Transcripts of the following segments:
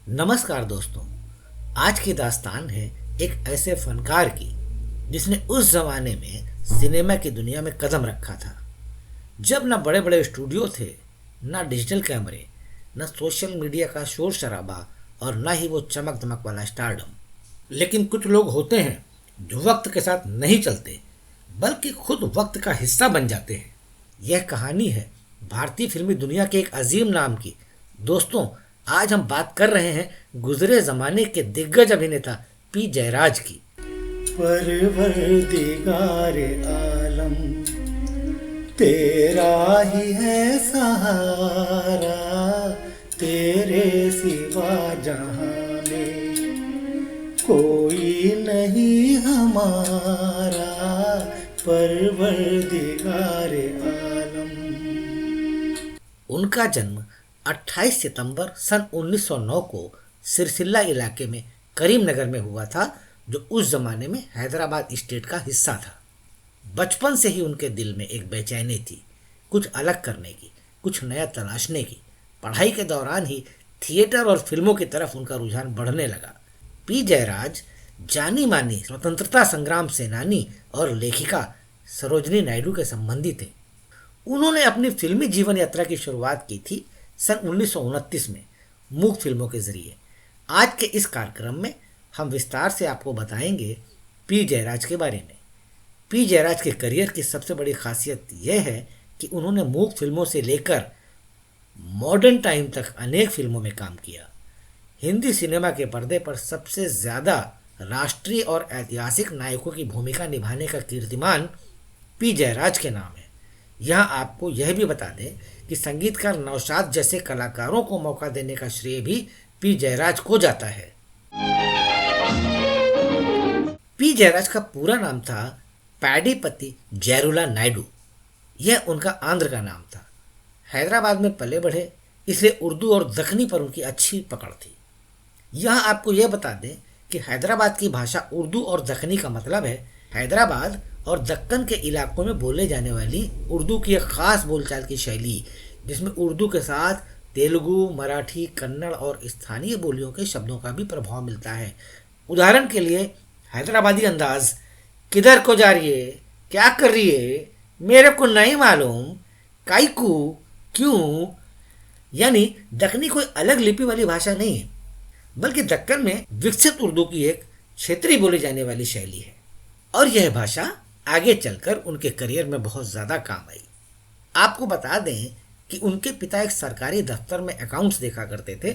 नमस्कार दोस्तों। आज की दास्तान है एक ऐसे फनकार की जिसने उस जमाने में सिनेमा की दुनिया में कदम रखा था जब ना बड़े बड़े स्टूडियो थे, ना डिजिटल कैमरे, ना सोशल मीडिया का शोर शराबा और ना ही वो चमक दमक वाला स्टारडम। लेकिन कुछ लोग होते हैं जो वक्त के साथ नहीं चलते बल्कि खुद वक्त का हिस्सा बन जाते हैं। यह कहानी है भारतीय फिल्मी दुनिया के एक अजीम नाम की। दोस्तों, आज हम बात कर रहे हैं गुजरे जमाने के दिग्गज अभिनेता पी जयराज की। परवरदिगार आलम तेरा ही है सहारा, तेरे सिवा जहां में कोई नहीं हमारा। परवरदिगार आलम। उनका जन्म 28 सितंबर सन 1909 को सिरसिल्ला इलाके में करीमनगर में हुआ था, जो उस जमाने में हैदराबाद स्टेट का हिस्सा था। बचपन से ही उनके दिल में एक बेचैनी थी, कुछ अलग करने की, कुछ नया तलाशने की। पढ़ाई के दौरान ही थिएटर और फिल्मों की तरफ उनका रुझान बढ़ने लगा। पी जयराज जानी मानी स्वतंत्रता संग्राम सेनानी और लेखिका सरोजनी नायडू के संबंधी थे। उन्होंने अपनी फिल्मी जीवन यात्रा की शुरुआत की थी सन 1929 में मूक फिल्मों के जरिए। आज के इस कार्यक्रम में हम विस्तार से आपको बताएंगे पी जयराज के बारे में। पी जयराज के करियर की सबसे बड़ी खासियत यह है कि उन्होंने मूक फिल्मों से लेकर मॉडर्न टाइम तक अनेक फिल्मों में काम किया। हिंदी सिनेमा के पर्दे पर सबसे ज़्यादा राष्ट्रीय और ऐतिहासिक नायकों की भूमिका निभाने का कीर्तिमान पी जयराज के नाम है। यहाँ आपको यह भी बता दें कि संगीतकार नौशाद जैसे कलाकारों को मौका देने का श्रेय भी पी जयराज को जाता है। पी जयराज का पूरा नाम था पैडीपति जयरुला नायडू। यह उनका आंध्र का नाम था। हैदराबाद में पले बढ़े, इसलिए उर्दू और दक्कनी पर उनकी अच्छी पकड़ थी। यहाँ आपको यह बता दें कि हैदराबाद की भाषा उर्दू और दक्कनी का मतलब है हैदराबाद और दक्कन के इलाकों में बोले जाने वाली उर्दू की एक ख़ास बोलचाल की शैली, जिसमें उर्दू के साथ तेलुगु, मराठी, कन्नड़ और स्थानीय बोलियों के शब्दों का भी प्रभाव मिलता है। उदाहरण के लिए हैदराबादी अंदाज, किधर को जा रही है, क्या कर रही है, मेरे को नहीं मालूम, काईकू, क्यों। यानी दक्कनी कोई अलग लिपि वाली भाषा नहीं है, बल्कि दक्कन में विकसित उर्दू की एक क्षेत्रीय बोली जाने वाली शैली है। और यह भाषा आगे चलकर उनके करियर में बहुत ज़्यादा काम आई। आपको बता दें कि उनके पिता एक सरकारी दफ्तर में अकाउंट्स देखा करते थे।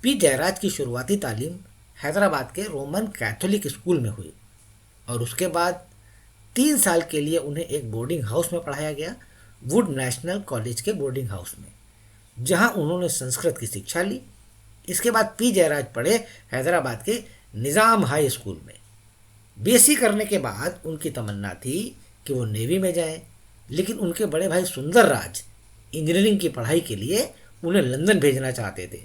पी जयराज की शुरुआती तालीम हैदराबाद के रोमन कैथोलिक स्कूल में हुई और उसके बाद 3 साल के लिए उन्हें एक बोर्डिंग हाउस में पढ़ाया गया, वुड नेशनल कॉलेज के बोर्डिंग हाउस में, जहां उन्होंने संस्कृत की शिक्षा ली। इसके बाद पी जयराज पढ़े हैदराबाद के निज़ाम हाई स्कूल में। बीएससी करने के बाद उनकी तमन्ना थी कि वो नेवी में जाएं, लेकिन उनके बड़े भाई सुंदर राज इंजीनियरिंग की पढ़ाई के लिए उन्हें लंदन भेजना चाहते थे।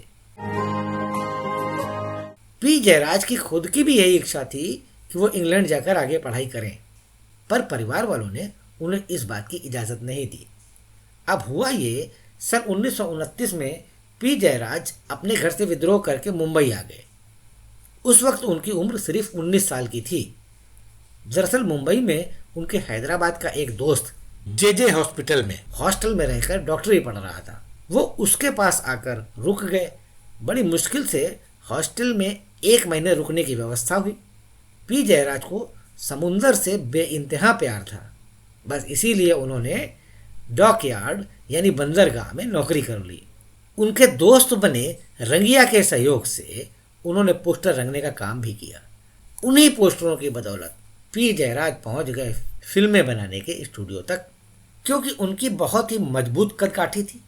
पी जयराज की खुद की भी यही इच्छा थी कि वो इंग्लैंड जाकर आगे पढ़ाई करें, पर परिवार वालों ने उन्हें इस बात की इजाज़त नहीं दी। अब हुआ ये, सन 1929 में पी जयराज अपने घर से विद्रोह करके मुंबई आ गए। उस वक्त उनकी उम्र सिर्फ 19 साल की थी। दरअसल मुंबई में उनके हैदराबाद का एक दोस्त जे हॉस्टल में रहकर डॉक्टरी पढ़ रहा था। वो उसके पास आकर रुक गए। बड़ी मुश्किल से हॉस्टल में 1 महीने रुकने की व्यवस्था हुई। पी जयराज को समुंदर से बेइंतहा प्यार था, बस इसीलिए उन्होंने डॉकयार्ड यानी बंदरगाह में नौकरी कर ली। उनके दोस्त बने रंगिया के सहयोग से उन्होंने पोस्टर रंगने का काम भी किया। उन्हीं पोस्टरों की बदौलत पी जयराज पहुंच गए फिल्में बनाने के स्टूडियो तक, क्योंकि उनकी बहुत ही मजबूत कदकाठी थी,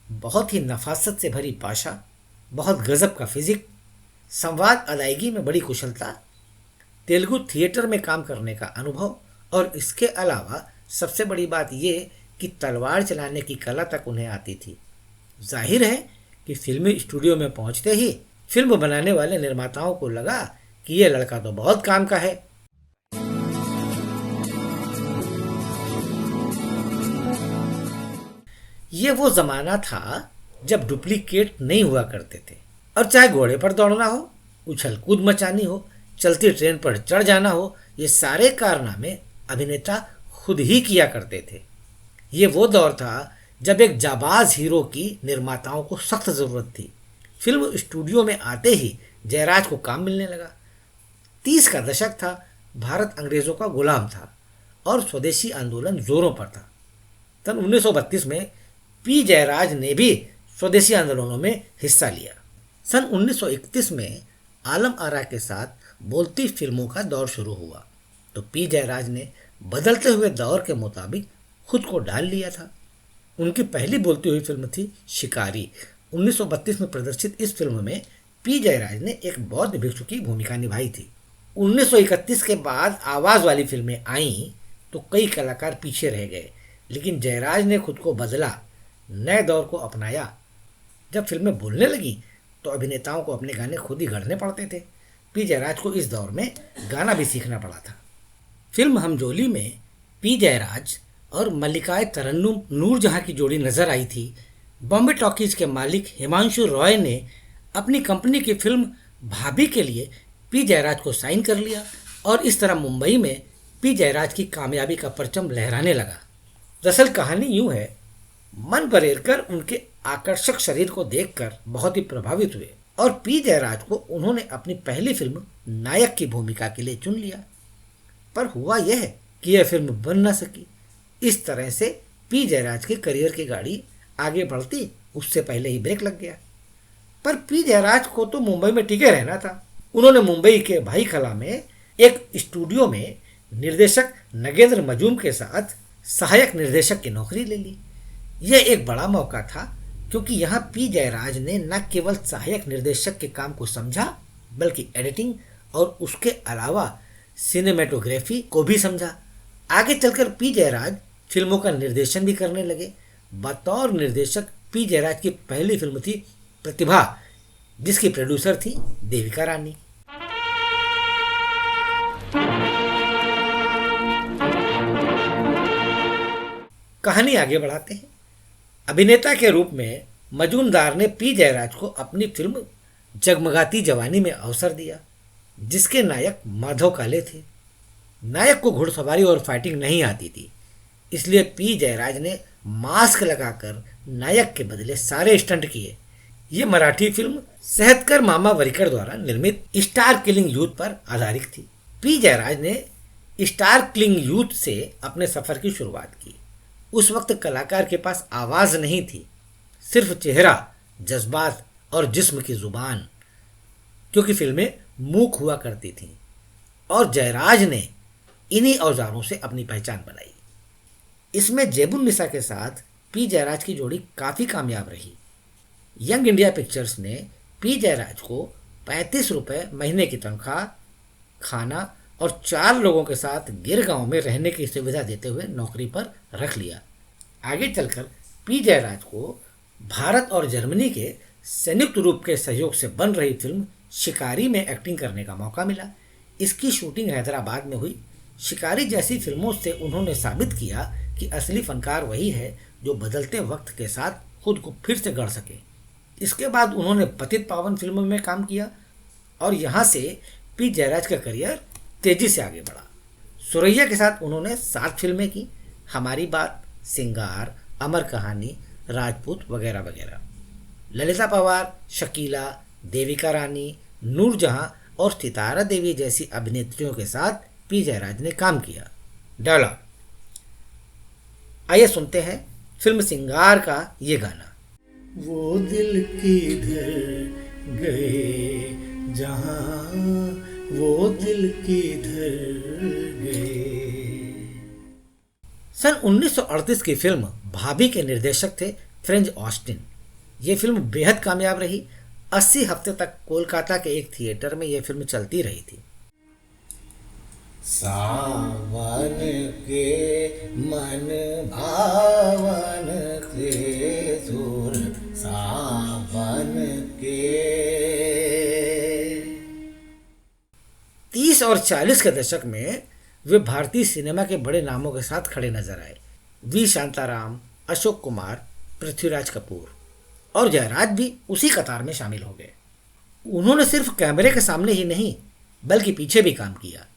बहुत ही नफासत से भरी भाषा, बहुत गजब का फिजिक, संवाद अदायगी में बड़ी कुशलता, तेलुगु थिएटर में काम करने का अनुभव और इसके अलावा सबसे बड़ी बात ये कि तलवार चलाने की कला तक उन्हें आती थी। जाहिर है कि फिल्मी स्टूडियो में पहुंचते ही फिल्म बनाने वाले निर्माताओं को लगा कि ये लड़का तो बहुत काम का है। ये वो ज़माना था जब डुप्लीकेट नहीं हुआ करते थे। और चाहे घोड़े पर दौड़ना हो, उछल कूद मचानी हो, चलती ट्रेन पर चढ़ जाना हो, ये सारे कारनामे अभिनेता खुद ही किया करते थे। ये वो दौर था जब एक जाबाज हीरो की निर्माताओं को सख्त ज़रूरत थी। फिल्म स्टूडियो में आते ही जयराज को काम मिलने लगा। 30 का दशक था, भारत अंग्रेज़ों का गुलाम था और स्वदेशी आंदोलन जोरों पर था। सन 1932 में पी जयराज ने भी स्वदेशी आंदोलनों में हिस्सा लिया। सन 1931 में आलम आरा के साथ बोलती फिल्मों का दौर शुरू हुआ तो पी जयराज ने बदलते हुए दौर के मुताबिक खुद को ढाल लिया था। उनकी पहली बोलती हुई फिल्म थी शिकारी। 1932 में प्रदर्शित इस फिल्म में पी जयराज ने एक बौद्ध भिक्षु की भूमिका निभाई थी। 1931 के बाद आवाज़ वाली फिल्में आईं तो कई कलाकार पीछे रह गए, लेकिन जयराज ने खुद को बदला, नए दौर को अपनाया। जब फिल्में बोलने लगी तो अभिनेताओं को अपने गाने खुद ही गढ़ने पड़ते थे। पी जयराज को इस दौर में गाना भी सीखना पड़ा था। फिल्म हमजोली में पी जयराज और मल्लिकाए तरन्नुम नूरजहां की जोड़ी नजर आई थी। बॉम्बे टॉकीज के मालिक हिमांशु रॉय ने अपनी कंपनी की फिल्म भाभी के लिए पी जयराज को साइन कर लिया और इस तरह मुंबई में पी जयराज की कामयाबी का परचम लहराने लगा। दरअसल कहानी यूं है, मन परेरकर उनके आकर्षक शरीर को देखकर बहुत ही प्रभावित हुए और पी जयराज को उन्होंने अपनी पहली फिल्म नायक की भूमिका के लिए चुन लिया। पर हुआ यह कि यह फिल्म बन न सकी। इस तरह से पी जयराज के करियर की गाड़ी आगे बढ़ती उससे पहले ही ब्रेक लग गया। पर पी जयराज को तो मुंबई में टिके रहना था। उन्होंने मुंबई के भाई खला में एक स्टूडियो में निर्देशक नगेंद्र मजूम के साथ सहायक निर्देशक की नौकरी ले ली। यह एक बड़ा मौका था क्योंकि यहाँ पी जयराज ने न केवल सहायक निर्देशक के काम को समझा बल्कि एडिटिंग और उसके अलावा सिनेमेटोग्राफी को भी समझा। आगे चलकर पी जयराज फिल्मों का निर्देशन भी करने लगे। बतौर निर्देशक पी जयराज की पहली फिल्म थी प्रतिभा, जिसकी प्रोड्यूसर थी देविका रानी। कहानी आगे बढ़ाते हैं। अभिनेता के रूप में मजूमदार ने पी जयराज को अपनी फिल्म जगमगाती जवानी में अवसर दिया, जिसके नायक माधव काले थे। नायक को घुड़सवारी और फाइटिंग नहीं आती थी, इसलिए पी जयराज ने मास्क लगाकर नायक के बदले सारे स्टंट किए। ये मराठी फिल्म सेहतकर मामा वरिकर द्वारा निर्मित स्टार किलिंग यूथ पर आधारित थी। पी जयराज ने स्टार किलिंग यूथ से अपने सफर की शुरुआत की। उस वक्त कलाकार के पास आवाज नहीं थी, सिर्फ चेहरा, जज्बात और जिस्म की जुबान, क्योंकि फिल्में मूक हुआ करती थीं और जयराज ने इन्हीं औजारों से अपनी पहचान बनाई। इसमें जेबुन्निसा के साथ पी जयराज की जोड़ी काफ़ी कामयाब रही। यंग इंडिया पिक्चर्स ने पी जयराज को 35 रुपये महीने की तनख्वाह, खाना और 4 लोगों के साथ गिरगांव में रहने की सुविधा देते हुए नौकरी पर रख लिया। आगे चलकर पी जयराज को भारत और जर्मनी के संयुक्त रूप के सहयोग से बन रही फिल्म शिकारी में एक्टिंग करने का मौका मिला। इसकी शूटिंग हैदराबाद में हुई। शिकारी जैसी फिल्मों से उन्होंने साबित किया कि असली फनकार वही है जो बदलते वक्त के साथ खुद को फिर से गढ़ सके। इसके बाद उन्होंने पतित पावन फिल्मों में काम किया और यहाँ से पी जयराज का करियर तेजी से आगे बढ़ा। सुरैया के साथ उन्होंने 7 फिल्में की, हमारी बात, सिंगार, अमर कहानी, राजपूत वगैरह वगैरह। ललिता पवार, शकीला, देविका रानी, नूरजहां और सितारा देवी जैसी अभिनेत्रियों के साथ पी जयराज ने काम किया। डायलॉग, आइए सुनते हैं फिल्म सिंगार का ये गाना। वो दिल किधर गए जहां, वो दिल किधर गए। सन 1938 की फिल्म भाभी के निर्देशक थे फ्रेंच ऑस्टिन। ये फिल्म बेहद कामयाब रही। 80 हफ्ते तक कोलकाता के एक थिएटर में यह फिल्म चलती रही थी। सावन के मन भावन के सुर, सावन के। 30 और 40 के दशक में वे भारतीय सिनेमा के बड़े नामों के साथ खड़े नजर आए। वी शांताराम, अशोक कुमार, पृथ्वीराज कपूर और जयराज भी उसी कतार में शामिल हो गए। उन्होंने सिर्फ कैमरे के सामने ही नहीं बल्कि पीछे भी काम किया।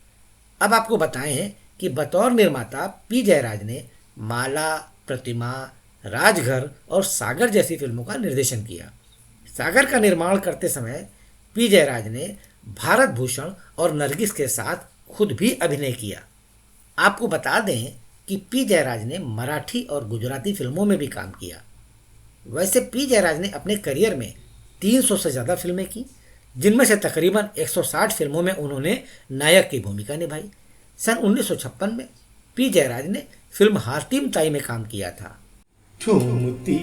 अब आपको बताएं कि बतौर निर्माता पी जयराज ने माला, प्रतिमा, राजघर और सागर जैसी फिल्मों का निर्देशन किया। सागर का निर्माण करते समय पी जयराज ने भारत भूषण और नरगिस के साथ खुद भी अभिनय किया। आपको बता दें कि पी जयराज ने मराठी और गुजराती फिल्मों में भी काम किया। वैसे पी जयराज ने अपने करियर में 300 से ज़्यादा फिल्में की, जिनमें से तकरीबन 160 फिल्मों में उन्होंने नायक की भूमिका निभाई। सन 1956 में पी जयराज ने फिल्म हातिम ताई में काम किया था। झूमती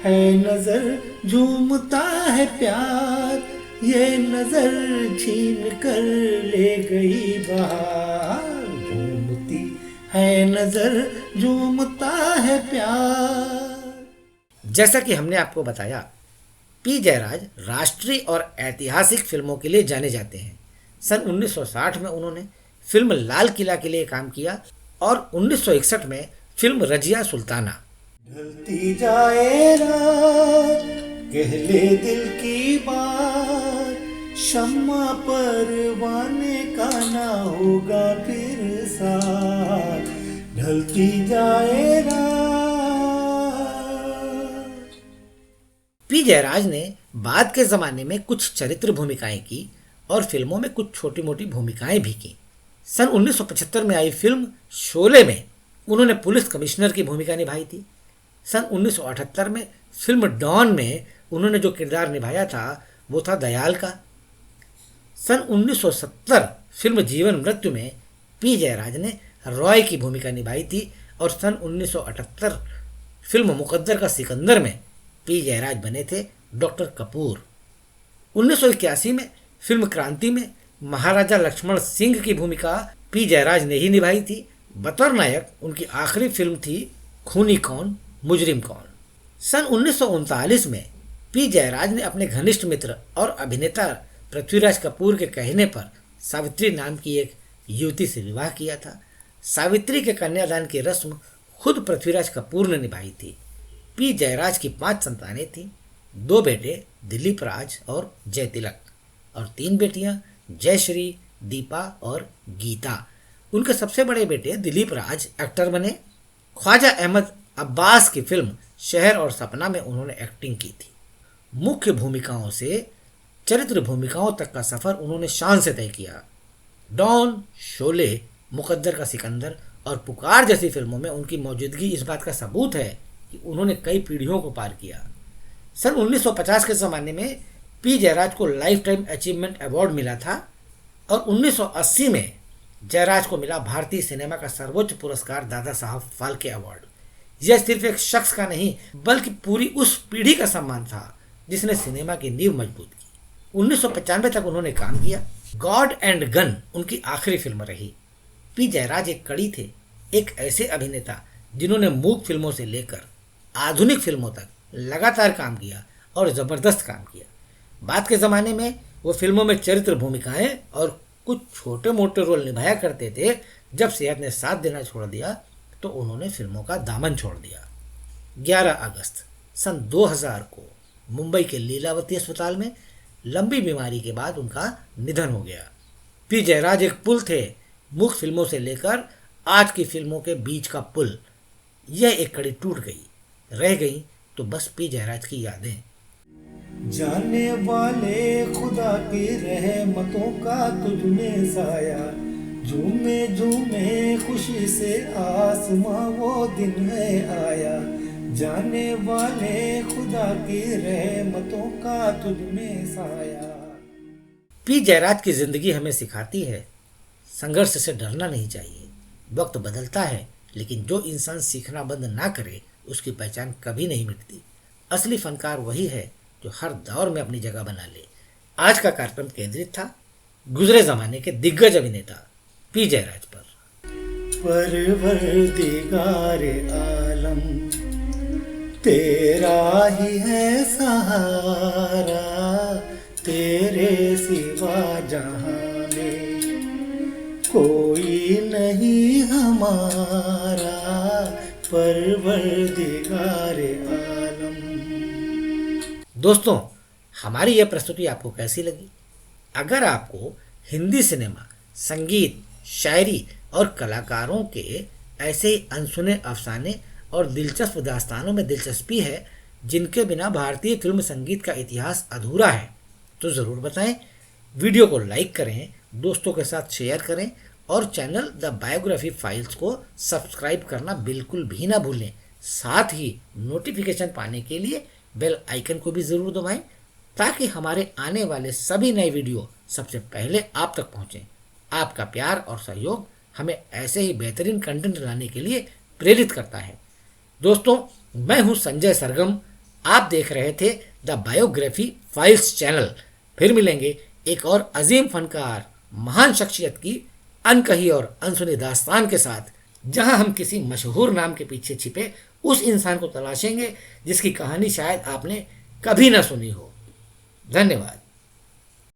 है नजर झूमता है प्यार, ये नजर छीन कर ले गई बहार। झूमती है नजर झूमता है प्यार। जैसा कि हमने आपको बताया, पी जयराज राष्ट्रीय और ऐतिहासिक फिल्मों के लिए जाने जाते हैं। सन 1960 में उन्होंने फिल्म लाल किला के लिए काम किया और 1961 में फिल्म रजिया सुल्ताना। ढलती जाए रात, कह ले दिल की बात, शम्मा परवाने का ना होगा फिर साथ। ढलती जाए रात। पी जयराज ने बाद के ज़माने में कुछ चरित्र भूमिकाएं की और फिल्मों में कुछ छोटी मोटी भूमिकाएं भी की। सन 1975 में आई फिल्म शोले में उन्होंने पुलिस कमिश्नर की भूमिका निभाई थी। सन 1978 में फिल्म डॉन में उन्होंने जो किरदार निभाया था वो था दयाल का। सन 1970 फिल्म जीवन मृत्यु में पी जयराज ने रॉय की भूमिका निभाई थी और सन 1978 फिल्म मुकद्दर का सिकंदर में पी जयराज बने थे डॉक्टर कपूर। 1981 में फिल्म क्रांति में महाराजा लक्ष्मण सिंह की भूमिका पी जयराज ने ही निभाई थी। बतौर नायक उनकी आखिरी फिल्म थी खूनी कौन मुजरिम कौन। सन 1939 में पी जयराज ने अपने घनिष्ठ मित्र और अभिनेता पृथ्वीराज कपूर के कहने पर सावित्री नाम की एक युवती से विवाह किया था। सावित्री के कन्यादान की रस्म खुद पृथ्वीराज कपूर ने निभाई थी। पी जयराज की 5 संतानें थीं, 2 बेटे दिलीप राज और जय तिलक और 3 बेटियां जयश्री, दीपा और गीता। उनके सबसे बड़े बेटे दिलीप राज एक्टर बने। ख्वाजा अहमद अब्बास की फिल्म शहर और सपना में उन्होंने एक्टिंग की थी। मुख्य भूमिकाओं से चरित्र भूमिकाओं तक का सफ़र उन्होंने शान से तय किया। डॉन, शोले, मुकद्दर का सिकंदर और पुकार जैसी फिल्मों में उनकी मौजूदगी इस बात का सबूत है कि उन्होंने कई पीढ़ियों को पार किया। सन 1950 के ज़माने में पी जयराज को लाइफ टाइम अचीवमेंट अवार्ड मिला था और 1980 में जयराज को मिला भारतीय सिनेमा का सर्वोच्च पुरस्कार दादा साहब फाल्के अवार्ड। यह सिर्फ एक शख्स का नहीं बल्कि पूरी उस पीढ़ी का सम्मान था जिसने सिनेमा की नींव मजबूत की। 1995 तक उन्होंने काम किया। गॉड एंड गन उनकी आखिरी फिल्म रही। पी जयराज एक कड़ी थे, एक ऐसे अभिनेता जिन्होंने मूक फिल्मों से लेकर आधुनिक फिल्मों तक लगातार काम किया और ज़बरदस्त काम किया। बाद के ज़माने में वो फिल्मों में चरित्र भूमिकाएं और कुछ छोटे मोटे रोल निभाया करते थे। जब सेहत ने साथ देना छोड़ दिया तो उन्होंने फिल्मों का दामन छोड़ दिया। 11 अगस्त सन 2000 को मुंबई के लीलावती अस्पताल में लंबी बीमारी के बाद उनका निधन हो गया। पी जयराज एक पुल थे, मुख्य फिल्मों से लेकर आज की फिल्मों के बीच का पुल। यह एक कड़ी टूट गई, रह गई तो बस पी जयराज की यादें। जाने वाले खुदा की रहमतों का तुझ में साया, झूमे झूमे खुशी से आसमां वो दिन है आया। जाने वाले खुदा की रहमतों का तुझ में साया। पी जयराज की जिंदगी हमें सिखाती है संघर्ष से डरना नहीं चाहिए। वक्त बदलता है लेकिन जो इंसान सीखना बंद ना करे उसकी पहचान कभी नहीं मिटती। असली फनकार वही है जो हर दौर में अपनी जगह बना ले। आज का कार्यक्रम केंद्रित था गुजरे जमाने के दिग्गज अभिनेता पी जयराज पर। परवरदिगारे आलम तेरा ही है सहारा, तेरे सिवा जहां में कोई नहीं हमारा। परवरदिगारे आलम। दोस्तों, हमारी यह प्रस्तुति आपको कैसी लगी? अगर आपको हिंदी सिनेमा, संगीत, शायरी और कलाकारों के ऐसे ही अनसुने अफसाने और दिलचस्प दास्तानों में दिलचस्पी है जिनके बिना भारतीय फिल्म संगीत का इतिहास अधूरा है, तो ज़रूर बताएं। वीडियो को लाइक करें, दोस्तों के साथ शेयर करें और चैनल द बायोग्राफी फाइल्स को सब्सक्राइब करना बिल्कुल भी ना भूलें। साथ ही नोटिफिकेशन पाने के लिए बेल आइकन को भी ज़रूर दबाएं ताकि हमारे आने वाले सभी नए वीडियो सबसे पहले आप तक पहुंचें। आपका प्यार और सहयोग हमें ऐसे ही बेहतरीन कंटेंट लाने के लिए प्रेरित करता है। दोस्तों, मैं हूं संजय सरगम, आप देख रहे थे द बायोग्राफी फाइल्स चैनल। फिर मिलेंगे एक और अजीम फनकार, महान शख्सियत की अनकही और अनसुनी दास्तान के साथ, जहां हम किसी मशहूर नाम के पीछे छिपे उस इंसान को तलाशेंगे जिसकी कहानी शायद आपने कभी ना सुनी हो। धन्यवाद।